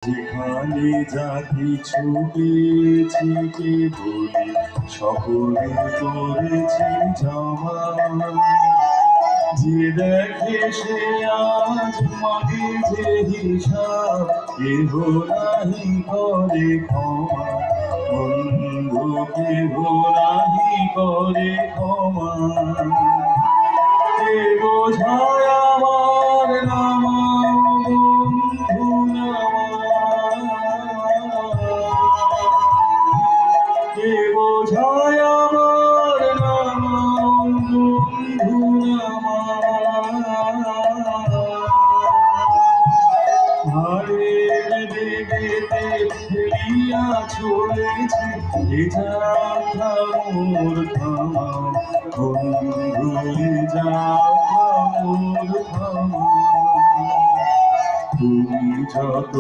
যেখানে যা কিছু পেয়েছি বলি সকলে করেছি জমা। যে দেখে সে আজ মাগে যে হিসাব কেহ নাহি করে ক্ষমা, বন্ধু কেহ নাহি করে ক্ষমা। কে বোঝায় আমার নামা বন্ধু কে বোঝায় আমার নামা বন্ধু ভারের বেগেতে ফেলিয়া চলেছি এ যাত্রা মোর থামা, বন্ধু এ যাত্রা মোর থামা। তুমি যত